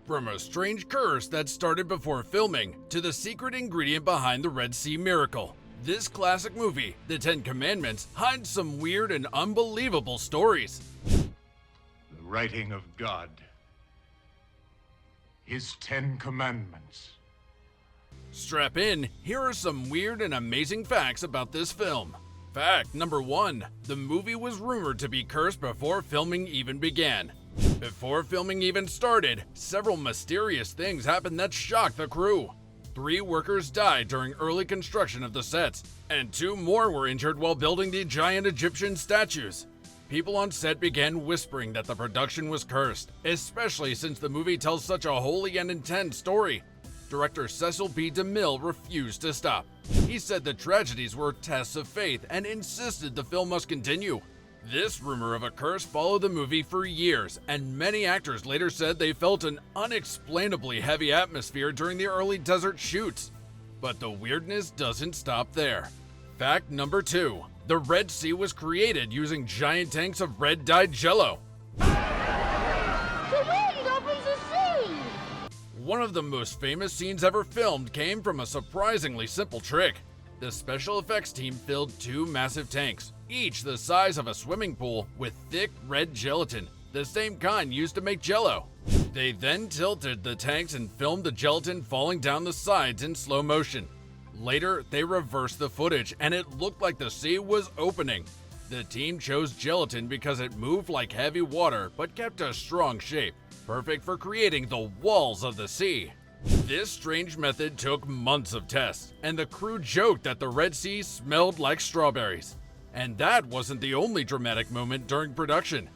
From a strange curse that started before filming to the secret ingredient behind the Red Sea miracle, this classic movie, The Ten Commandments, hides some weird and unbelievable stories. The writing of God. His 10 Commandments. Strap in, here are some weird and amazing facts about this film. Fact number 1. The movie was rumored to be cursed before filming even began. Before filming even started, several mysterious things happened that shocked the crew. 3 workers died during early construction of the sets, and 2 more were injured while building the giant Egyptian statues. People on set began whispering that the production was cursed, especially since the movie tells such a holy and intense story. Director Cecil B. DeMille refused to stop. He said the tragedies were tests of faith and insisted the film must continue. This rumor of a curse followed the movie for years, and many actors later said they felt an unexplainably heavy atmosphere during the early desert shoots. But the weirdness doesn't stop there. Fact number 2. The Red Sea was created using giant tanks of red-dyed jello. The wind opens the sea! One of the most famous scenes ever filmed came from a surprisingly simple trick. The special effects team filled 2 massive tanks, each the size of a swimming pool, with thick red gelatin, the same kind used to make jello. They then tilted the tanks and filmed the gelatin falling down the sides in slow motion. Later, they reversed the footage and it looked like the sea was opening. The team chose gelatin because it moved like heavy water but kept a strong shape, perfect for creating the walls of the sea. This strange method took months of tests, and the crew joked that the Red Sea smelled like strawberries. And that wasn't the only dramatic moment during production.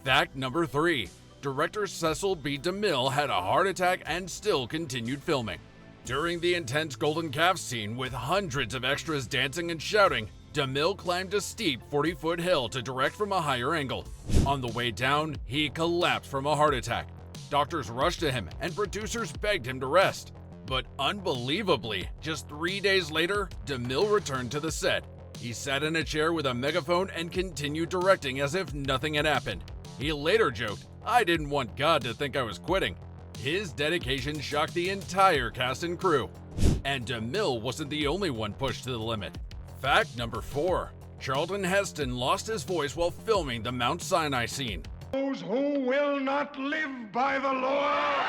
Fact number 3. Director Cecil B. DeMille had a heart attack and still continued filming. During the intense golden calf scene with hundreds of extras dancing and shouting, DeMille climbed a steep 40-foot hill to direct from a higher angle. On the way down, he collapsed from a heart attack. Doctors rushed to him and producers begged him to rest. But unbelievably, just 3 days later, DeMille returned to the set. He sat in a chair with a megaphone and continued directing as if nothing had happened. He later joked, "I didn't want God to think I was quitting." His dedication shocked the entire cast and crew. And DeMille wasn't the only one pushed to the limit. Fact number 4. Charlton Heston lost his voice while filming the Mount Sinai scene. Those who will not live by the law.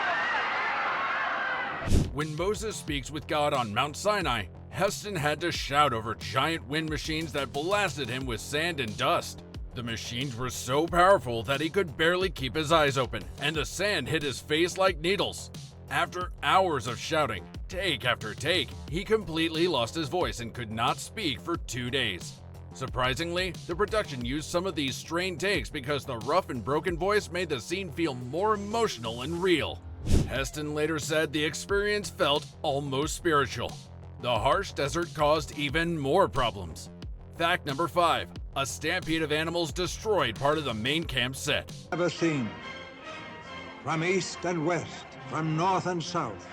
When Moses speaks with God on Mount Sinai, Heston had to shout over giant wind machines that blasted him with sand and dust. The machines were so powerful that he could barely keep his eyes open, and the sand hit his face like needles. After hours of shouting, take after take, he completely lost his voice and could not speak for 2 days. Surprisingly, the production used some of these strained takes because the rough and broken voice made the scene feel more emotional and real. Heston later said the experience felt almost spiritual. The harsh desert caused even more problems. Fact number 5. A stampede of animals destroyed part of the main camp set. Ever seen. From east and west, from north and south.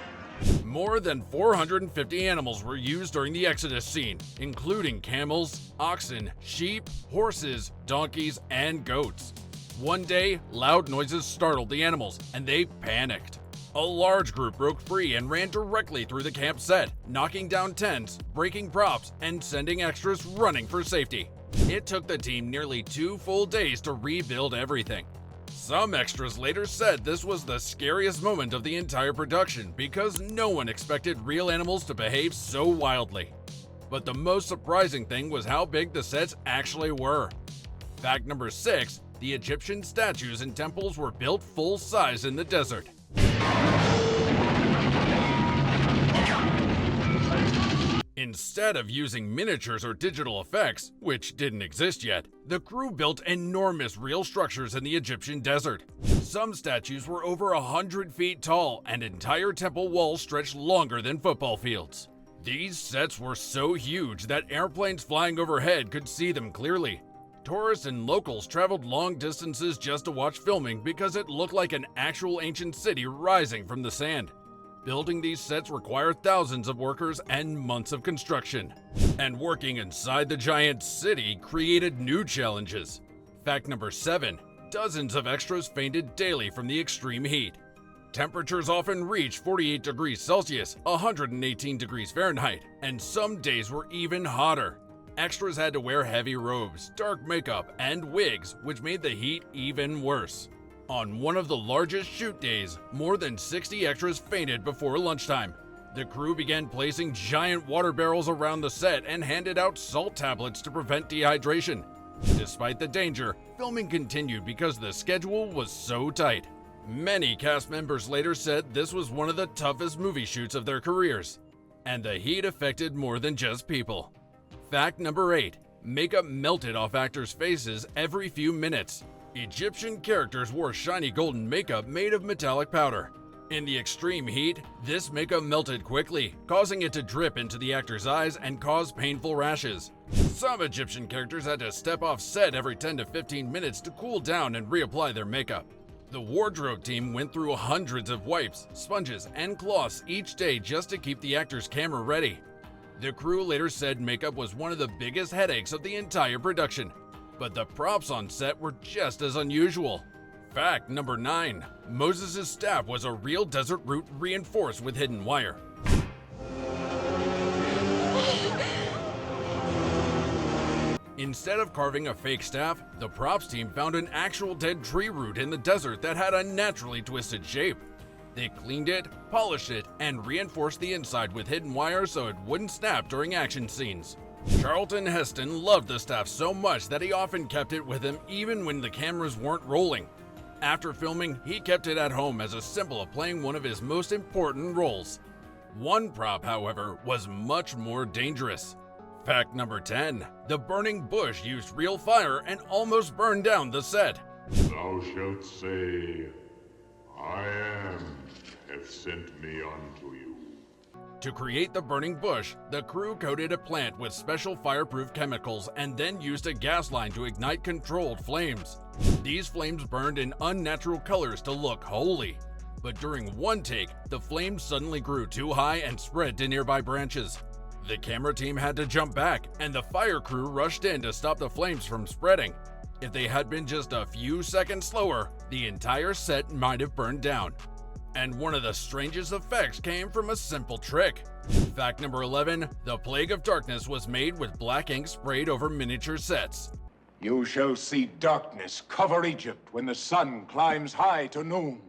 More than 450 animals were used during the Exodus scene, including camels, oxen, sheep, horses, donkeys, and goats. One day, loud noises startled the animals, and they panicked. A large group broke free and ran directly through the camp set, knocking down tents, breaking props, and sending extras running for safety. It took the team nearly 2 full days to rebuild everything. Some extras later said this was the scariest moment of the entire production because no one expected real animals to behave so wildly. But the most surprising thing was how big the sets actually were. Fact number 6. The Egyptian statues and temples were built full size in the desert. Instead of using miniatures or digital effects, which didn't exist yet, the crew built enormous real structures in the Egyptian desert. Some statues were over 100 feet tall, and entire temple walls stretched longer than football fields. These sets were so huge that airplanes flying overhead could see them clearly. Tourists and locals traveled long distances just to watch filming because it looked like an actual ancient city rising from the sand. Building these sets required thousands of workers and months of construction. And working inside the giant city created new challenges. Fact number 7. Dozens of extras fainted daily from the extreme heat. Temperatures often reached 48 degrees Celsius, 118 degrees Fahrenheit, and some days were even hotter. Extras had to wear heavy robes, dark makeup, and wigs, which made the heat even worse. On one of the largest shoot days, more than 60 extras fainted before lunchtime. The crew began placing giant water barrels around the set and handed out salt tablets to prevent dehydration. Despite the danger, filming continued because the schedule was so tight. Many cast members later said this was one of the toughest movie shoots of their careers, and the heat affected more than just people. Fact number 8. Makeup melted off actors' faces every few minutes. Egyptian characters wore shiny golden makeup made of metallic powder. In the extreme heat, this makeup melted quickly, causing it to drip into the actors' eyes and cause painful rashes. Some Egyptian characters had to step off set every 10 to 15 minutes to cool down and reapply their makeup. The wardrobe team went through hundreds of wipes, sponges, and cloths each day just to keep the actors' camera ready. The crew later said makeup was one of the biggest headaches of the entire production, but the props on set were just as unusual. Fact number 9. Moses' staff was a real desert route reinforced with hidden wire. Instead of carving a fake staff, the props team found an actual dead tree root in the desert that had a naturally twisted shape. They cleaned it, polished it, and reinforced the inside with hidden wire so it wouldn't snap during action scenes. Charlton Heston loved the staff so much that he often kept it with him even when the cameras weren't rolling. After filming, he kept it at home as a symbol of playing one of his most important roles. One prop, however, was much more dangerous. Fact number 10. The burning bush used real fire and almost burned down the set. Thou shalt say, I am hath sent me unto you. To create the burning bush, the crew coated a plant with special fireproof chemicals and then used a gas line to ignite controlled flames. These flames burned in unnatural colors to look holy. But during one take, the flames suddenly grew too high and spread to nearby branches. The camera team had to jump back, and the fire crew rushed in to stop the flames from spreading. If they had been just a few seconds slower, the entire set might have burned down. And one of the strangest effects came from a simple trick. Fact number 11. The Plague of Darkness was made with black ink sprayed over miniature sets. You shall see darkness cover Egypt when the sun climbs high to noon.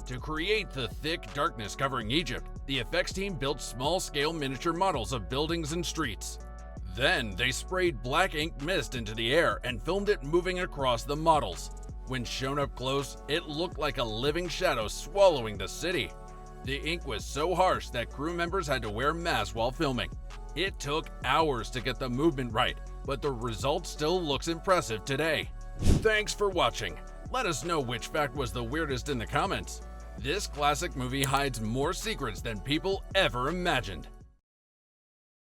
To create the thick darkness covering Egypt, the effects team built small-scale miniature models of buildings and streets. Then they sprayed black ink mist into the air and filmed it moving across the models. When shown up close, it looked like a living shadow swallowing the city. The ink was so harsh that crew members had to wear masks while filming. It took hours to get the movement right, but the result still looks impressive today. Thanks for watching. Let us know which fact was the weirdest in the comments. This classic movie hides more secrets than people ever imagined.